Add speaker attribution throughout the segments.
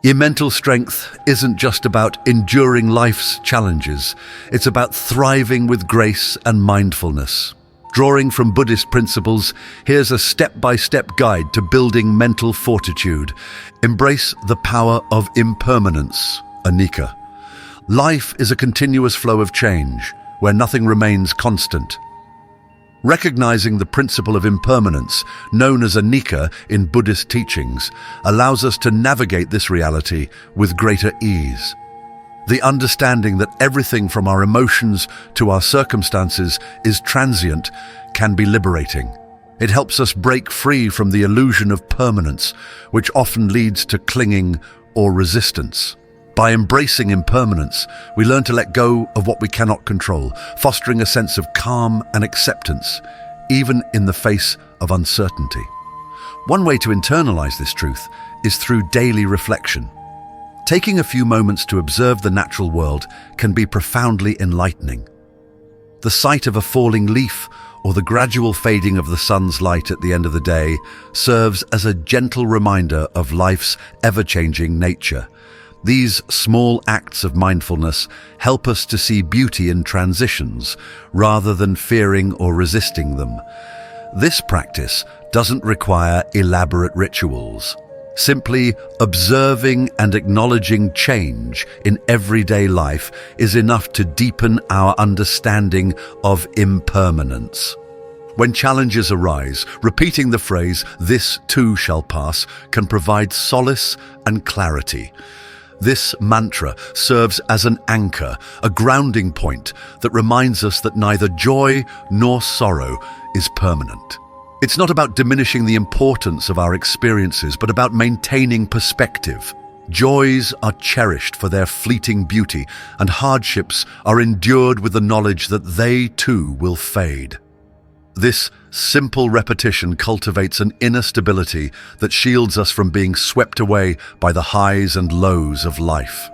Speaker 1: Your mental strength isn't just about enduring life's challenges, it's about thriving with grace and mindfulness. Drawing from Buddhist principles, here's a step-by-step guide to building mental fortitude. Embrace the power of impermanence, anicca. Life is a continuous flow of change, where nothing remains constant. Recognizing the principle of impermanence, known as anicca in Buddhist teachings, allows us to navigate this reality with greater ease. The understanding that everything from our emotions to our circumstances is transient can be liberating. It helps us break free from the illusion of permanence, which often leads to clinging or resistance. By embracing impermanence, we learn to let go of what we cannot control, fostering a sense of calm and acceptance, even in the face of uncertainty. One way to internalize this truth is through daily reflection. Taking a few moments to observe the natural world can be profoundly enlightening. The sight of a falling leaf or the gradual fading of the sun's light at the end of the day serves as a gentle reminder of life's ever-changing nature. These small acts of mindfulness help us to see beauty in transitions rather than fearing or resisting them. This practice doesn't require elaborate rituals. Simply observing and acknowledging change in everyday life is enough to deepen our understanding of impermanence. When challenges arise, repeating the phrase, "This too shall pass," can provide solace and clarity. This mantra serves as an anchor, a grounding point that reminds us that neither joy nor sorrow is permanent. It's not about diminishing the importance of our experiences, but about maintaining perspective. Joys are cherished for their fleeting beauty, and hardships are endured with the knowledge that they too will fade. This simple repetition cultivates an inner stability that shields us from being swept away by the highs and lows of life.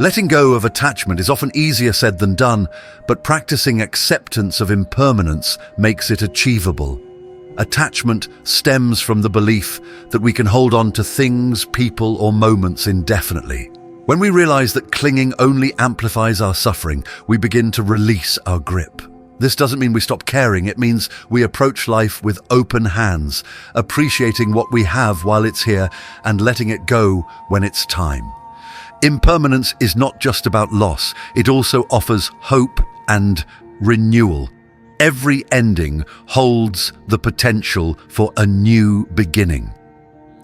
Speaker 1: Letting go of attachment is often easier said than done, but practicing acceptance of impermanence makes it achievable. Attachment stems from the belief that we can hold on to things, people, or moments indefinitely. When we realize that clinging only amplifies our suffering, we begin to release our grip. This doesn't mean we stop caring, it means we approach life with open hands, appreciating what we have while it's here and letting it go when it's time. Impermanence is not just about loss, it also offers hope and renewal. Every ending holds the potential for a new beginning.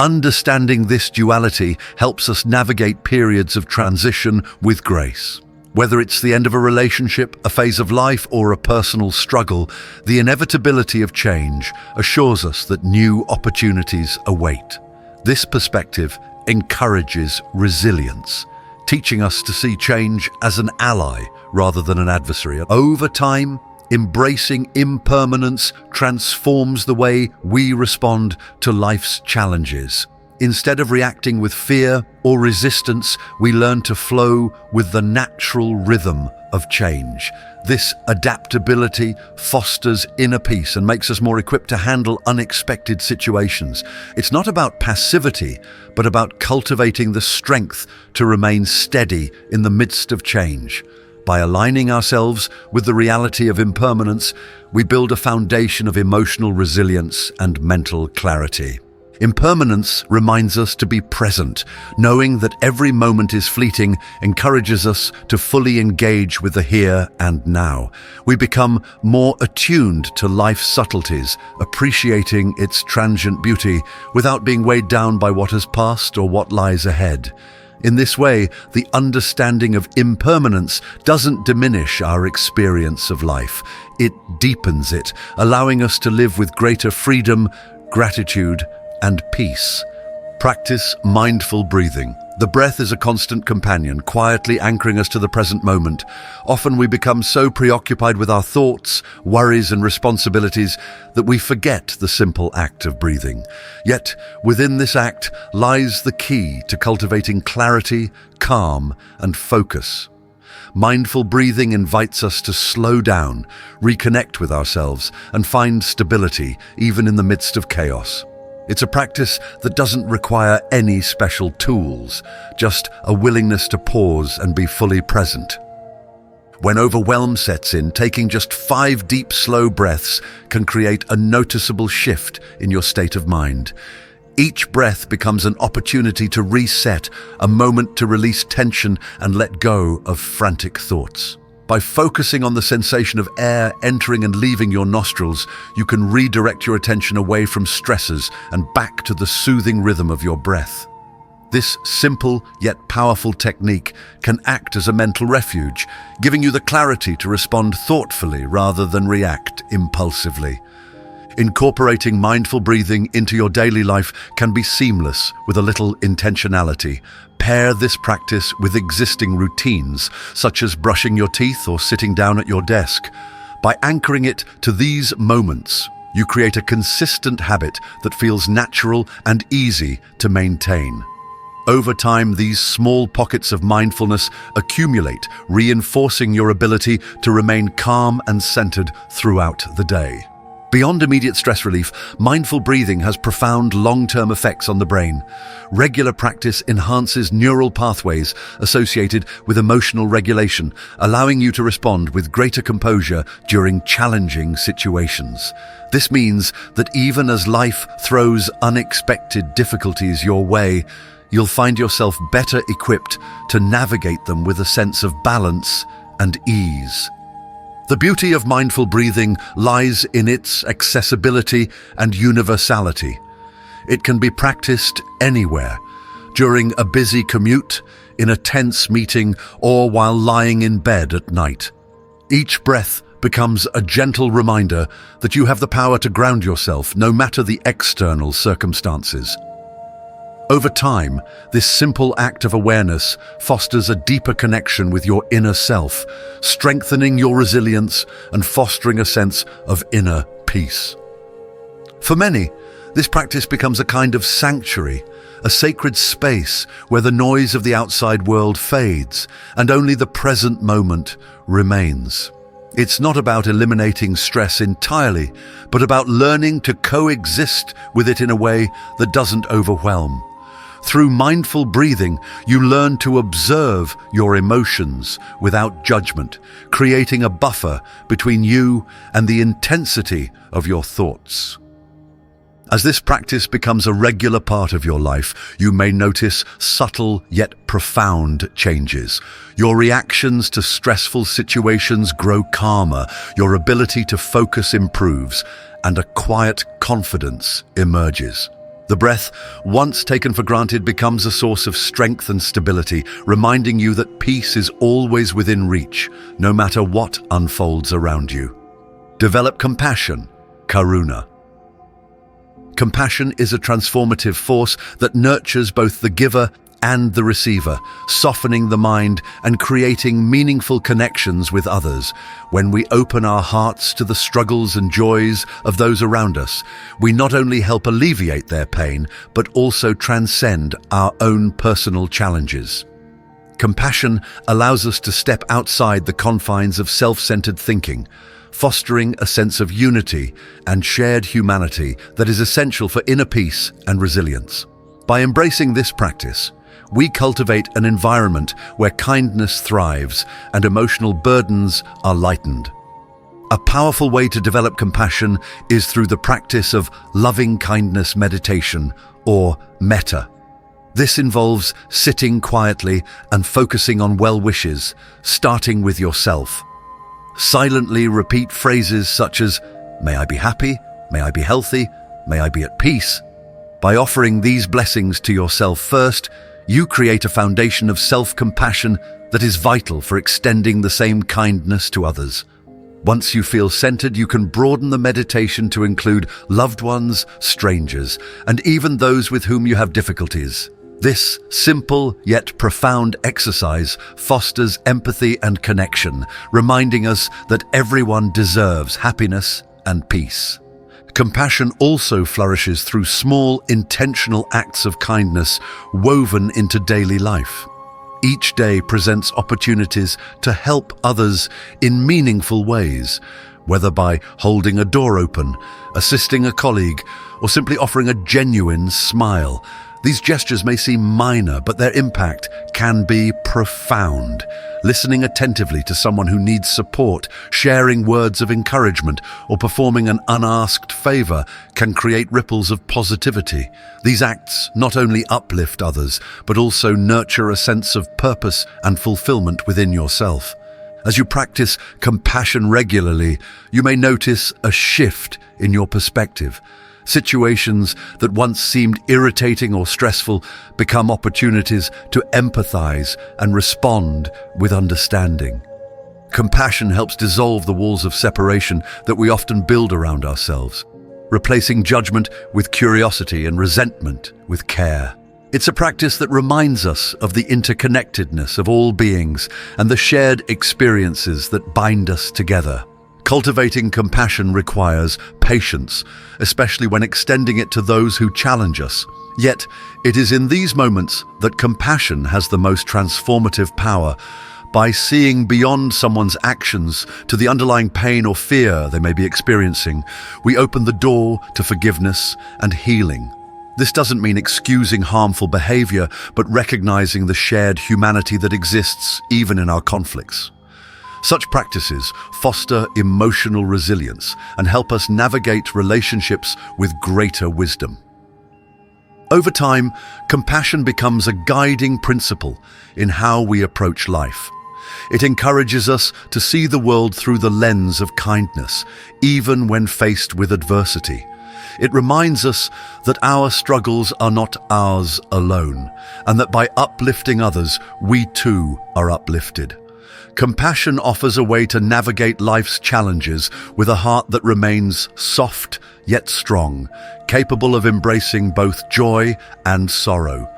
Speaker 1: Understanding this duality helps us navigate periods of transition with grace. Whether it's the end of a relationship, a phase of life, or a personal struggle, the inevitability of change assures us that new opportunities await. This perspective encourages resilience, teaching us to see change as an ally rather than an adversary. Over time, embracing impermanence transforms the way we respond to life's challenges. Instead of reacting with fear or resistance, we learn to flow with the natural rhythm of change. This adaptability fosters inner peace and makes us more equipped to handle unexpected situations. It's not about passivity, but about cultivating the strength to remain steady in the midst of change. By aligning ourselves with the reality of impermanence, we build a foundation of emotional resilience and mental clarity. Impermanence reminds us to be present. Knowing that every moment is fleeting encourages us to fully engage with the here and now. We become more attuned to life's subtleties, appreciating its transient beauty without being weighed down by what has passed or what lies ahead. In this way, the understanding of impermanence doesn't diminish our experience of life. It deepens it, allowing us to live with greater freedom, gratitude, and peace. Practice mindful breathing. The breath is a constant companion, quietly anchoring us to the present moment. Often we become so preoccupied with our thoughts, worries, and responsibilities that we forget the simple act of breathing. Yet, within this act lies the key to cultivating clarity, calm, and focus. Mindful breathing invites us to slow down, reconnect with ourselves, and find stability even in the midst of chaos. It's a practice that doesn't require any special tools, just a willingness to pause and be fully present. When overwhelm sets in, taking just 5 deep, slow breaths can create a noticeable shift in your state of mind. Each breath becomes an opportunity to reset, a moment to release tension and let go of frantic thoughts. By focusing on the sensation of air entering and leaving your nostrils, you can redirect your attention away from stressors and back to the soothing rhythm of your breath. This simple yet powerful technique can act as a mental refuge, giving you the clarity to respond thoughtfully rather than react impulsively. Incorporating mindful breathing into your daily life can be seamless with a little intentionality. Pair this practice with existing routines, such as brushing your teeth or sitting down at your desk. By anchoring it to these moments, you create a consistent habit that feels natural and easy to maintain. Over time, these small pockets of mindfulness accumulate, reinforcing your ability to remain calm and centered throughout the day. Beyond immediate stress relief, mindful breathing has profound long-term effects on the brain. Regular practice enhances neural pathways associated with emotional regulation, allowing you to respond with greater composure during challenging situations. This means that even as life throws unexpected difficulties your way, you'll find yourself better equipped to navigate them with a sense of balance and ease. The beauty of mindful breathing lies in its accessibility and universality. It can be practiced anywhere, during a busy commute, in a tense meeting, or while lying in bed at night. Each breath becomes a gentle reminder that you have the power to ground yourself, no matter the external circumstances. Over time, this simple act of awareness fosters a deeper connection with your inner self, strengthening your resilience and fostering a sense of inner peace. For many, this practice becomes a kind of sanctuary, a sacred space where the noise of the outside world fades and only the present moment remains. It's not about eliminating stress entirely, but about learning to coexist with it in a way that doesn't overwhelm. Through mindful breathing, you learn to observe your emotions without judgment, creating a buffer between you and the intensity of your thoughts. As this practice becomes a regular part of your life, you may notice subtle yet profound changes. Your reactions to stressful situations grow calmer, your ability to focus improves, and a quiet confidence emerges. The breath, once taken for granted, becomes a source of strength and stability, reminding you that peace is always within reach, no matter what unfolds around you. Develop compassion, karuna. Compassion is a transformative force that nurtures both the giver and the receiver, softening the mind and creating meaningful connections with others. When we open our hearts to the struggles and joys of those around us, we not only help alleviate their pain, but also transcend our own personal challenges. Compassion allows us to step outside the confines of self-centered thinking, fostering a sense of unity and shared humanity that is essential for inner peace and resilience. By embracing this practice, we cultivate an environment where kindness thrives and emotional burdens are lightened. A powerful way to develop compassion is through the practice of loving kindness meditation, or metta. This involves sitting quietly and focusing on well wishes, starting with yourself. Silently repeat phrases such as, "May I be happy, may I be healthy, may I be at peace." By offering these blessings to yourself first, you create a foundation of self-compassion that is vital for extending the same kindness to others. Once you feel centered, you can broaden the meditation to include loved ones, strangers, and even those with whom you have difficulties. This simple yet profound exercise fosters empathy and connection, reminding us that everyone deserves happiness and peace. Compassion also flourishes through small, intentional acts of kindness woven into daily life. Each day presents opportunities to help others in meaningful ways, whether by holding a door open, assisting a colleague, or simply offering a genuine smile. These gestures may seem minor, but their impact can be profound. Listening attentively to someone who needs support, sharing words of encouragement, or performing an unasked favor can create ripples of positivity. These acts not only uplift others, but also nurture a sense of purpose and fulfillment within yourself. As you practice compassion regularly, you may notice a shift in your perspective. Situations that once seemed irritating or stressful become opportunities to empathize and respond with understanding. Compassion helps dissolve the walls of separation that we often build around ourselves, replacing judgment with curiosity and resentment with care. It's a practice that reminds us of the interconnectedness of all beings and the shared experiences that bind us together. Cultivating compassion requires patience, especially when extending it to those who challenge us. Yet, it is in these moments that compassion has the most transformative power. By seeing beyond someone's actions to the underlying pain or fear they may be experiencing, we open the door to forgiveness and healing. This doesn't mean excusing harmful behavior, but recognizing the shared humanity that exists even in our conflicts. Such practices foster emotional resilience and help us navigate relationships with greater wisdom. Over time, compassion becomes a guiding principle in how we approach life. It encourages us to see the world through the lens of kindness, even when faced with adversity. It reminds us that our struggles are not ours alone, and that by uplifting others, we too are uplifted. Compassion offers a way to navigate life's challenges with a heart that remains soft yet strong, capable of embracing both joy and sorrow.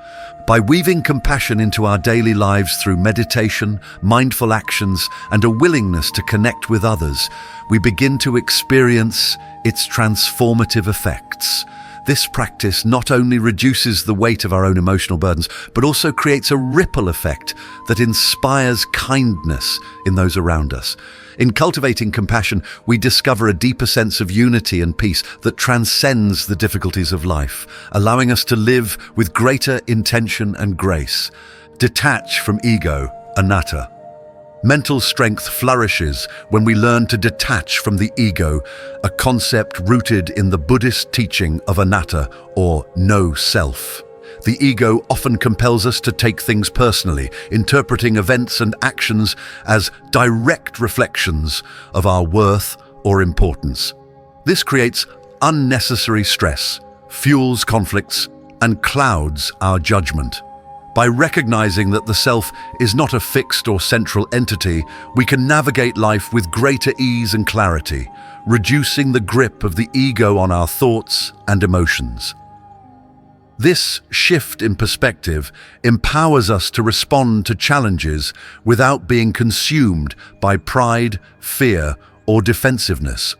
Speaker 1: By weaving compassion into our daily lives through meditation, mindful actions, and a willingness to connect with others, we begin to experience its transformative effects. This practice not only reduces the weight of our own emotional burdens, but also creates a ripple effect that inspires kindness in those around us. In cultivating compassion, we discover a deeper sense of unity and peace that transcends the difficulties of life, allowing us to live with greater intention and grace. Detach from ego, anatta. Mental strength flourishes when we learn to detach from the ego, a concept rooted in the Buddhist teaching of anatta, or no self. The ego often compels us to take things personally, interpreting events and actions as direct reflections of our worth or importance. This creates unnecessary stress, fuels conflicts, and clouds our judgment. By recognizing that the self is not a fixed or central entity, we can navigate life with greater ease and clarity, reducing the grip of the ego on our thoughts and emotions. This shift in perspective empowers us to respond to challenges without being consumed by pride, fear, or defensiveness.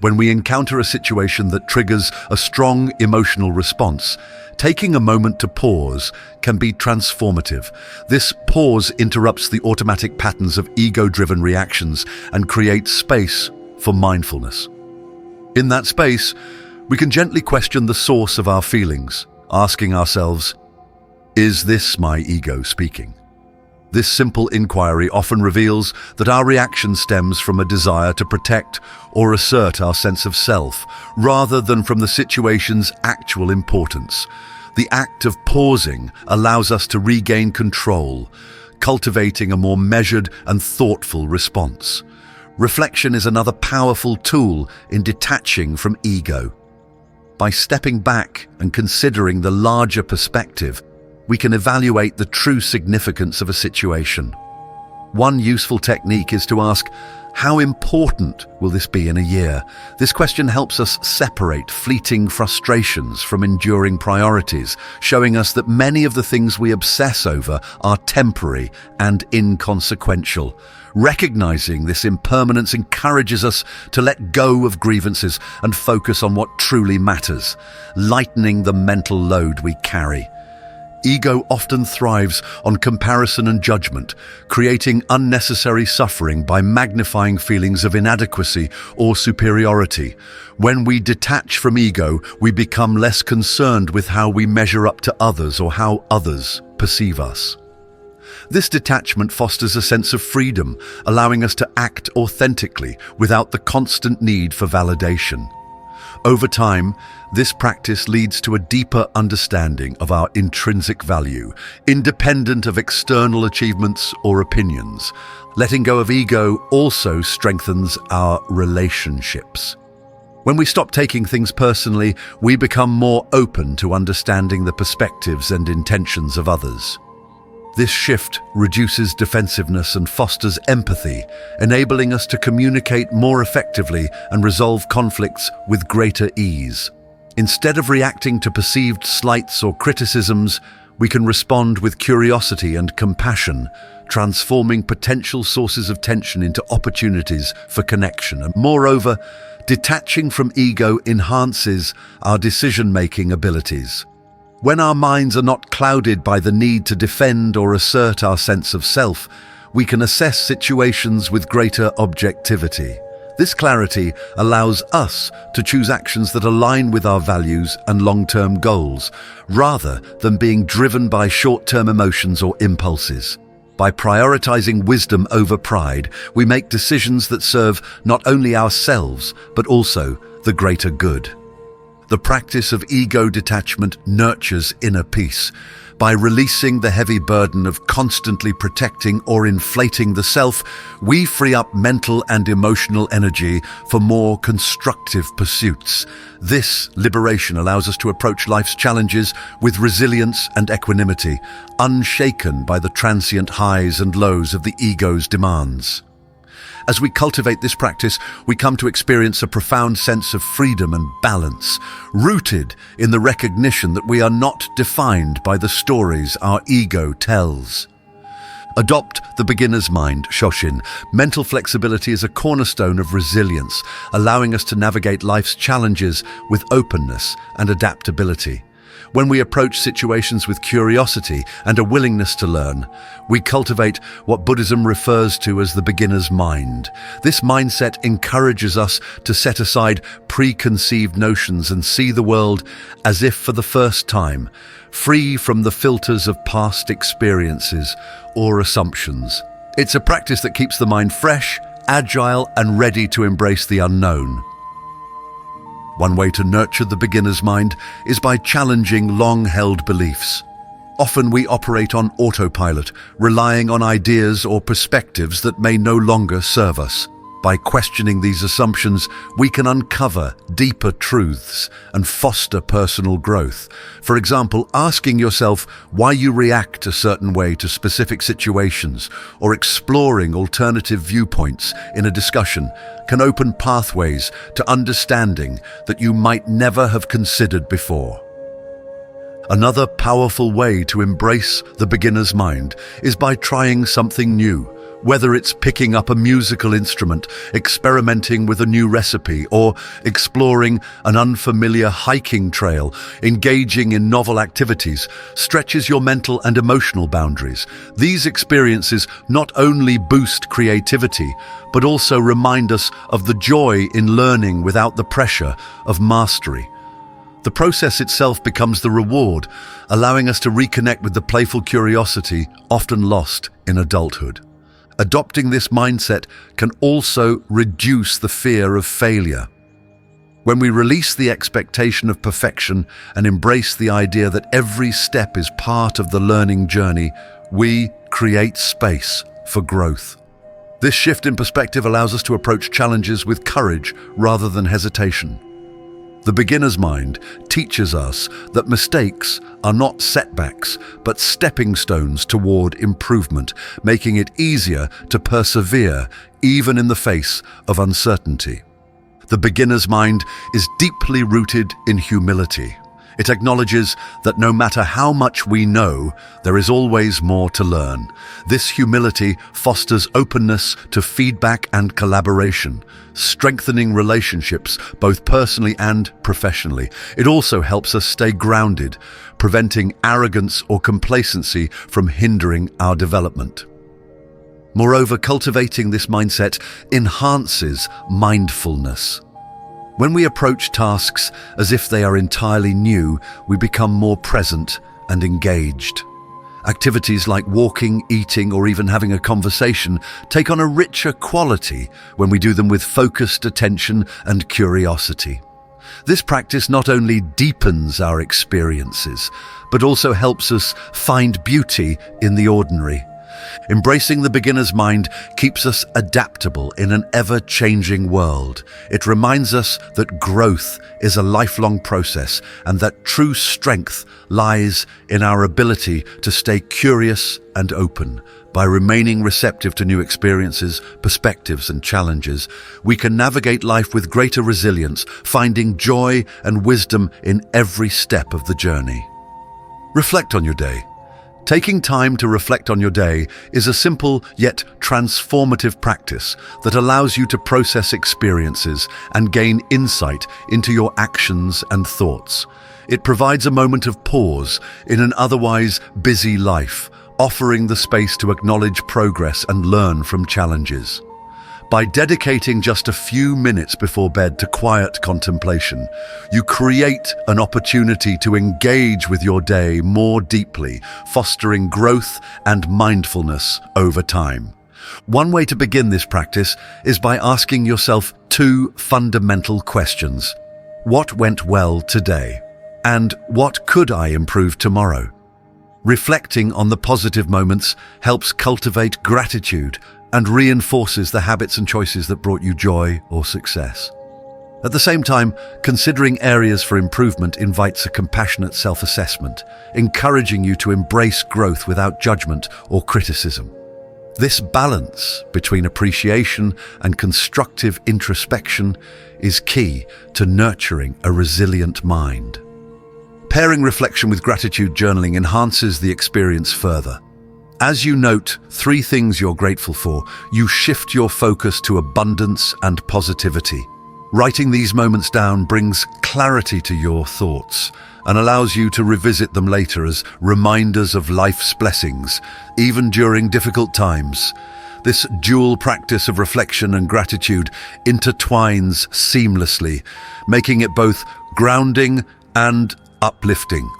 Speaker 1: When we encounter a situation that triggers a strong emotional response, taking a moment to pause can be transformative. This pause interrupts the automatic patterns of ego-driven reactions and creates space for mindfulness. In that space, we can gently question the source of our feelings, asking ourselves, is this my ego speaking? This simple inquiry often reveals that our reaction stems from a desire to protect or assert our sense of self, rather than from the situation's actual importance. The act of pausing allows us to regain control, cultivating a more measured and thoughtful response. Reflection is another powerful tool in detaching from ego. By stepping back and considering the larger perspective, we can evaluate the true significance of a situation. One useful technique is to ask, how important will this be in a year? This question helps us separate fleeting frustrations from enduring priorities, showing us that many of the things we obsess over are temporary and inconsequential. Recognizing this impermanence encourages us to let go of grievances and focus on what truly matters, lightening the mental load we carry. ego often thrives on comparison and judgment, creating unnecessary suffering by magnifying feelings of inadequacy or superiority. When we detach from ego, we become less concerned with how we measure up to others or how others perceive us. This detachment fosters a sense of freedom, allowing us to act authentically without the constant need for validation. Over time, this practice leads to a deeper understanding of our intrinsic value, independent of external achievements or opinions. Letting go of ego also strengthens our relationships. When we stop taking things personally, we become more open to understanding the perspectives and intentions of others. This shift reduces defensiveness and fosters empathy, enabling us to communicate more effectively and resolve conflicts with greater ease. Instead of reacting to perceived slights or criticisms, we can respond with curiosity and compassion, transforming potential sources of tension into opportunities for connection. And moreover, detaching from ego enhances our decision-making abilities. When our minds are not clouded by the need to defend or assert our sense of self, we can assess situations with greater objectivity. This clarity allows us to choose actions that align with our values and long-term goals, rather than being driven by short-term emotions or impulses. By prioritizing wisdom over pride, we make decisions that serve not only ourselves, but also the greater good. The practice of ego detachment nurtures inner peace. By releasing the heavy burden of constantly protecting or inflating the self, we free up mental and emotional energy for more constructive pursuits. This liberation allows us to approach life's challenges with resilience and equanimity, unshaken by the transient highs and lows of the ego's demands. As we cultivate this practice, we come to experience a profound sense of freedom and balance, rooted in the recognition that we are not defined by the stories our ego tells. Adopt the beginner's mind, Shoshin. Mental flexibility is a cornerstone of resilience, allowing us to navigate life's challenges with openness and adaptability. When we approach situations with curiosity and a willingness to learn, we cultivate what Buddhism refers to as the beginner's mind. This mindset encourages us to set aside preconceived notions and see the world as if for the first time, free from the filters of past experiences or assumptions. It's a practice that keeps the mind fresh, agile, and ready to embrace the unknown. One way to nurture the beginner's mind is by challenging long-held beliefs. Often we operate on autopilot, relying on ideas or perspectives that may no longer serve us. By questioning these assumptions, we can uncover deeper truths and foster personal growth. For example, asking yourself why you react a certain way to specific situations or exploring alternative viewpoints in a discussion can open pathways to understanding that you might never have considered before. Another powerful way to embrace the beginner's mind is by trying something new. Whether it's picking up a musical instrument, experimenting with a new recipe, or exploring an unfamiliar hiking trail, engaging in novel activities stretches your mental and emotional boundaries. These experiences not only boost creativity, but also remind us of the joy in learning without the pressure of mastery. The process itself becomes the reward, allowing us to reconnect with the playful curiosity often lost in adulthood. Adopting this mindset can also reduce the fear of failure. When we release the expectation of perfection and embrace the idea that every step is part of the learning journey, we create space for growth. This shift in perspective allows us to approach challenges with courage rather than hesitation. The beginner's mind teaches us that mistakes are not setbacks, but stepping stones toward improvement, making it easier to persevere even in the face of uncertainty. The beginner's mind is deeply rooted in humility. It acknowledges that no matter how much we know, there is always more to learn. This humility fosters openness to feedback and collaboration, strengthening relationships both personally and professionally. It also helps us stay grounded, preventing arrogance or complacency from hindering our development. Moreover, cultivating this mindset enhances mindfulness. When we approach tasks as if they are entirely new, we become more present and engaged. Activities like walking, eating, or even having a conversation take on a richer quality when we do them with focused attention and curiosity. This practice not only deepens our experiences, but also helps us find beauty in the ordinary. Embracing the beginner's mind keeps us adaptable in an ever-changing world. It reminds us that growth is a lifelong process and that true strength lies in our ability to stay curious and open. By remaining receptive to new experiences, perspectives, and challenges, we can navigate life with greater resilience, finding joy and wisdom in every step of the journey. Reflect on your day. Taking time to reflect on your day is a simple yet transformative practice that allows you to process experiences and gain insight into your actions and thoughts. It provides a moment of pause in an otherwise busy life, offering the space to acknowledge progress and learn from challenges. By dedicating just a few minutes before bed to quiet contemplation, you create an opportunity to engage with your day more deeply, fostering growth and mindfulness over time. One way to begin this practice is by asking yourself two fundamental questions. What went well today? And what could I improve tomorrow? Reflecting on the positive moments helps cultivate gratitude and reinforces the habits and choices that brought you joy or success. At the same time, considering areas for improvement invites a compassionate self-assessment, encouraging you to embrace growth without judgment or criticism. This balance between appreciation and constructive introspection is key to nurturing a resilient mind. Pairing reflection with gratitude journaling enhances the experience further. As you note 3 things you're grateful for, you shift your focus to abundance and positivity. Writing these moments down brings clarity to your thoughts and allows you to revisit them later as reminders of life's blessings, even during difficult times. This dual practice of reflection and gratitude intertwines seamlessly, making it both grounding and uplifting.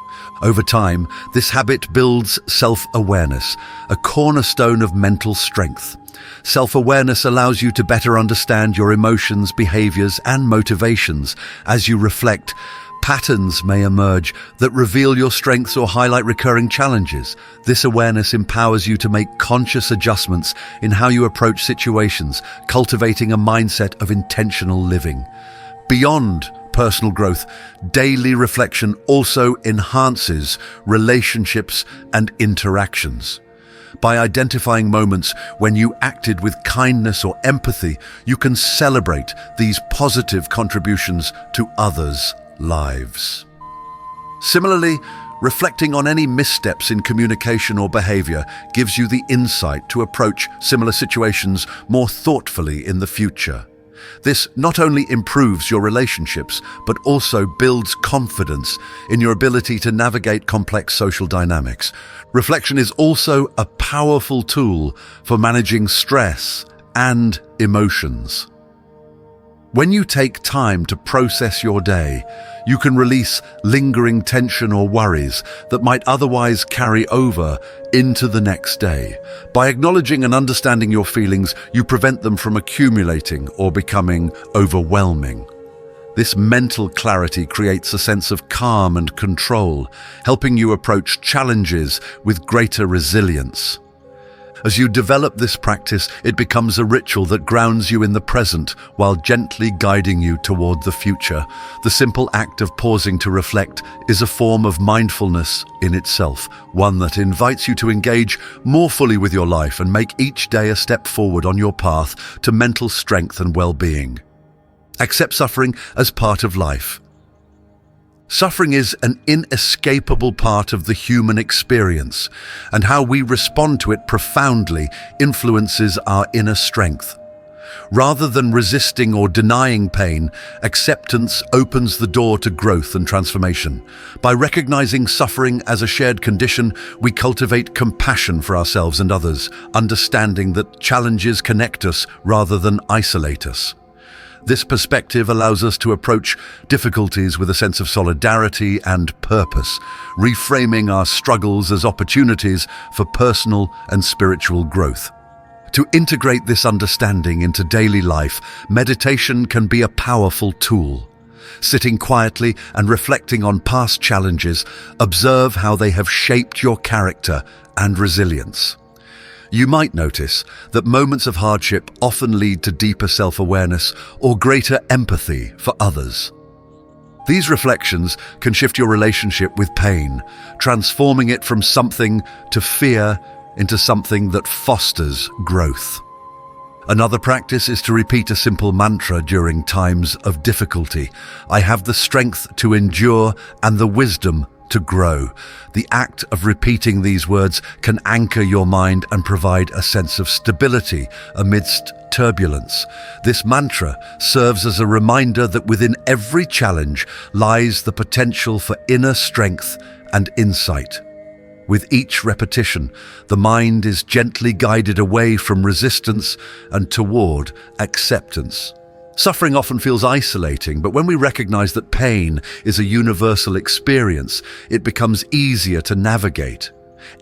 Speaker 1: Over time, this habit builds self-awareness, a cornerstone of mental strength. Self-awareness allows you to better understand your emotions, behaviors, and motivations. As you reflect, patterns may emerge that reveal your strengths or highlight recurring challenges. This awareness empowers you to make conscious adjustments in how you approach situations, cultivating a mindset of intentional living. Beyond personal growth, daily reflection also enhances relationships and interactions. By identifying moments when you acted with kindness or empathy, you can celebrate these positive contributions to others' lives. Similarly, reflecting on any missteps in communication or behavior gives you the insight to approach similar situations more thoughtfully in the future. This not only improves your relationships, but also builds confidence in your ability to navigate complex social dynamics. Reflection is also a powerful tool for managing stress and emotions. When you take time to process your day, you can release lingering tension or worries that might otherwise carry over into the next day. By acknowledging and understanding your feelings, you prevent them from accumulating or becoming overwhelming. This mental clarity creates a sense of calm and control, helping you approach challenges with greater resilience. As you develop this practice, it becomes a ritual that grounds you in the present while gently guiding you toward the future. The simple act of pausing to reflect is a form of mindfulness in itself, one that invites you to engage more fully with your life and make each day a step forward on your path to mental strength and well-being. Accept suffering as part of life. Suffering is an inescapable part of the human experience, and how we respond to it profoundly influences our inner strength. Rather than resisting or denying pain, acceptance opens the door to growth and transformation. By recognizing suffering as a shared condition, we cultivate compassion for ourselves and others, understanding that challenges connect us rather than isolate us. This perspective allows us to approach difficulties with a sense of solidarity and purpose, reframing our struggles as opportunities for personal and spiritual growth. To integrate this understanding into daily life, meditation can be a powerful tool. Sitting quietly and reflecting on past challenges, observe how they have shaped your character and resilience. You might notice that moments of hardship often lead to deeper self-awareness or greater empathy for others. These reflections can shift your relationship with pain, transforming it from something to fear into something that fosters growth. Another practice is to repeat a simple mantra during times of difficulty. I have the strength to endure and the wisdom to grow. The act of repeating these words can anchor your mind and provide a sense of stability amidst turbulence. This mantra serves as a reminder that within every challenge lies the potential for inner strength and insight. With each repetition, the mind is gently guided away from resistance and toward acceptance. Suffering often feels isolating, but when we recognize that pain is a universal experience, it becomes easier to navigate.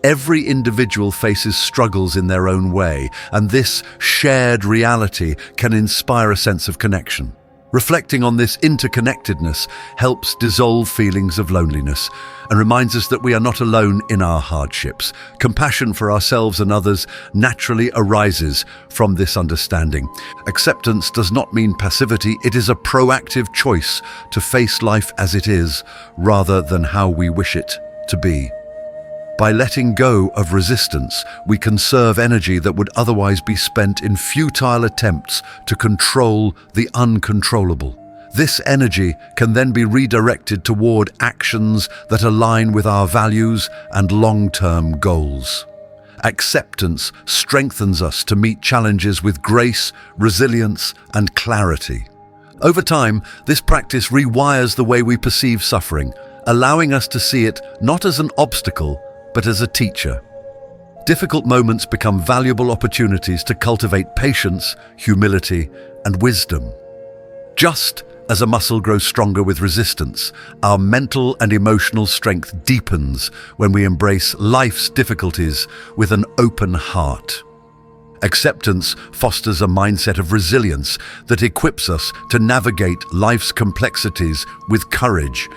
Speaker 1: Every individual faces struggles in their own way, and this shared reality can inspire a sense of connection. Reflecting on this interconnectedness helps dissolve feelings of loneliness and reminds us that we are not alone in our hardships. Compassion for ourselves and others naturally arises from this understanding. Acceptance does not mean passivity, it is a proactive choice to face life as it is rather than how we wish it to be. By letting go of resistance, we conserve energy that would otherwise be spent in futile attempts to control the uncontrollable. This energy can then be redirected toward actions that align with our values and long-term goals. Acceptance strengthens us to meet challenges with grace, resilience, and clarity. Over time, this practice rewires the way we perceive suffering, allowing us to see it not as an obstacle, but as a teacher. Difficult moments become valuable opportunities to cultivate patience, humility, and wisdom. Just as a muscle grows stronger with resistance, our mental and emotional strength deepens when we embrace life's difficulties with an open heart. Acceptance fosters a mindset of resilience that equips us to navigate life's complexities with courage.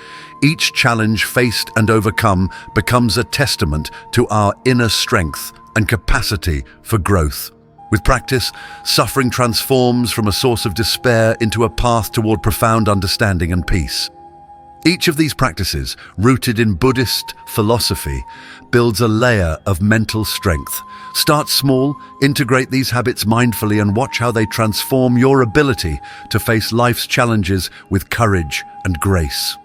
Speaker 1: Each challenge faced and overcome becomes a testament to our inner strength and capacity for growth. With practice, suffering transforms from a source of despair into a path toward profound understanding and peace. Each of these practices, rooted in Buddhist philosophy, builds a layer of mental strength. Start small, integrate these habits mindfully, and watch how they transform your ability to face life's challenges with courage and grace.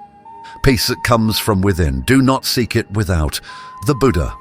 Speaker 1: Peace that comes from within. Do not seek it without. The Buddha.